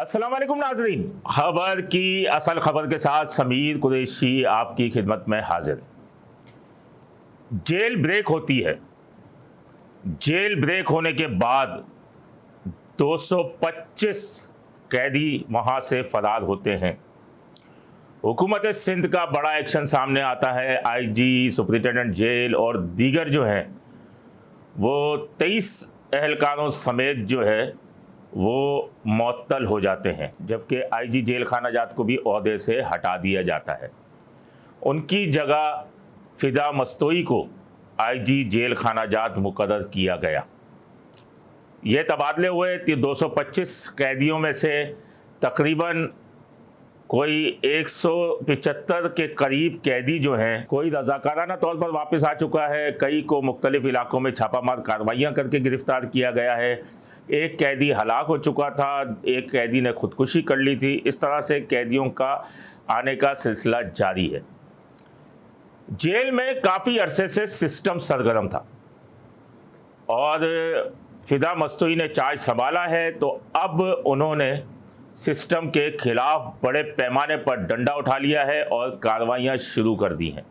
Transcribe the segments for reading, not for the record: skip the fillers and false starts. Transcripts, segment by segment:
अस्सलाम वालेकुम नाजरीन, खबर की असल खबर के साथ समीर कुरैशी आपकी खिदमत में हाजिर। जेल ब्रेक होती है। जेल ब्रेक होने के बाद 225 कैदी वहाँ से फरार होते हैं। हुकूमत सिंध का बड़ा एक्शन सामने आता है। आईजी, सुपरिटेंडेंट जेल और दीगर जो हैं वो 23 एहलकारों समेत जो है वो मुअत्तल हो जाते हैं, जबकि आईजी जेल खाना जात को भी ओहदे से हटा दिया जाता है। उनकी जगह फिदा मस्तोई को आईजी जेल खाना जात मुकर्रर किया गया। ये तबादले हुए 225 कैदियों में से तकरीबन कोई 175 के करीब कैदी जो हैं, कोई रज़ाकाराना तौर पर वापस आ चुका है, कई को मुख्तलिफ इलाकों में छापामार कार्रवाइयाँ करके गिरफ़्तार किया गया है। एक कैदी हलाक हो चुका था, एक कैदी ने खुदकुशी कर ली थी। इस तरह से कैदियों का आने का सिलसिला जारी है। जेल में काफ़ी अरसे से सिस्टम सरगर्म था और फिदा मस्तोई ने चार्ज संभाला है, तो अब उन्होंने सिस्टम के खिलाफ बड़े पैमाने पर डंडा उठा लिया है और कार्रवाइयाँ शुरू कर दी हैं।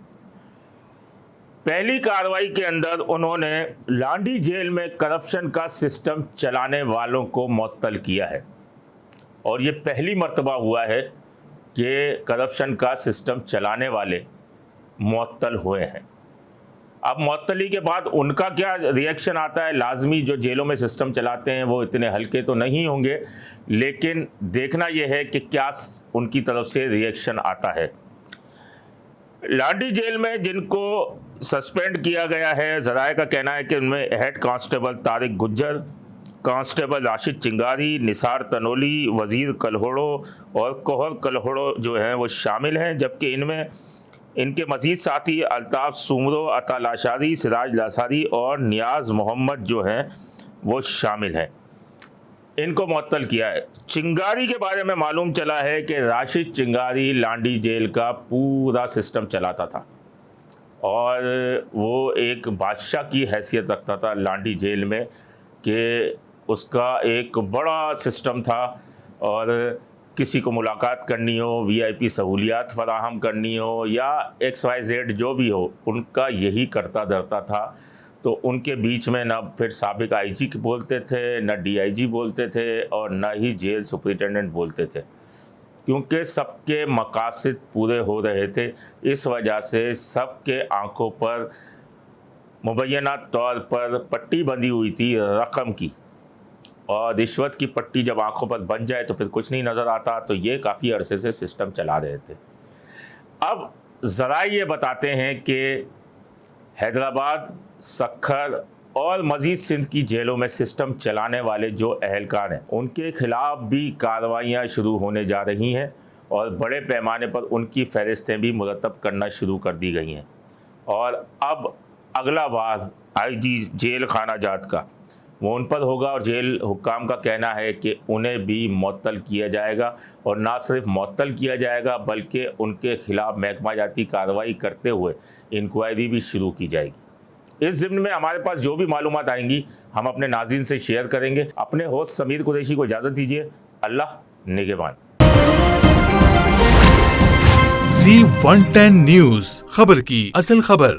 पहली कार्रवाई के अंदर उन्होंने लांडी जेल में करप्शन का सिस्टम चलाने वालों को मुअत्तल किया है और ये पहली मर्तबा हुआ है कि करप्शन का सिस्टम चलाने वाले मुअत्तल हुए हैं। अब मुअत्तली के बाद उनका क्या रिएक्शन आता है, लाजमी जो जेलों में सिस्टम चलाते हैं वो इतने हल्के तो नहीं होंगे, लेकिन देखना यह है कि क्या उनकी तरफ से रिएक्शन आता है। लांडी जेल में जिनको सस्पेंड किया गया है, ज़राए का कहना है कि उनमें head constable Tariq Gujjar, constable Rashid चिंगारी, निसार तनोली, वज़ीर कलहोड़ो और कोहर कलहोड़ो जो हैं वो शामिल हैं, जबकि इनमें इनके मज़ीद साथी अल्ताफ़ सुमरो, अता लाशारी, सिराज लासारी और नियाज़ मोहम्मद जो हैं वो शामिल हैं। इनको मुअत्तल किया है। चिंगारी के बारे में मालूम चला है कि राशिद चिंगारी लांडी जेल का पूरा सिस्टम चलाता था और वो एक बादशाह की हैसियत रखता था लांडी जेल में, कि उसका एक बड़ा सिस्टम था और किसी को मुलाकात करनी हो, वीआईपी सहूलियात फराहम करनी हो या XYZ जो भी हो, उनका यही करता धरता था। तो उनके बीच में न फिर साबिक आईजी बोलते थे, न डीआईजी बोलते थे और न ही जेल सुपरिटेंडेंट बोलते थे, क्योंकि सबके मकासद पूरे हो रहे थे। इस वजह से सबके आंखों पर मुबैना तौर पर पट्टी बंधी हुई थी रकम की, और रिश्वत की पट्टी जब आंखों पर बन जाए तो फिर कुछ नहीं नज़र आता। तो ये काफ़ी अरसे से सिस्टम चला रहे थे। अब ज़रा ये बताते हैं कि हैदराबाद, सक्खर और मज़ीद सिंध की जेलों में सिस्टम चलाने वाले जो अहलकार हैं उनके ख़िलाफ़ भी कार्रवाइयाँ शुरू होने जा रही हैं और बड़े पैमाने पर उनकी फ़हरिस्तें भी मुरतब करना शुरू कर दी गई हैं। और अब अगला वार आईजी जेल खाना जात का वो उन पर होगा और जेल हुक्काम का कहना है कि उन्हें भी मुअत्तल किया जाएगा, और ना सिर्फ मुअत्तल किया जाएगा बल्कि उनके ख़िलाफ़ महकमा जाती कार्रवाई करते हुए इंक्वायरी भी शुरू की जाएगी। इस ज़िम्न में हमारे पास जो भी मालूमात आएंगी हम अपने नाज़रीन से शेयर करेंगे। अपने होस्ट समीर कुरैशी को इजाज़त दीजिए। अल्लाह निगहबान। C110 न्यूज़, खबर की असल खबर।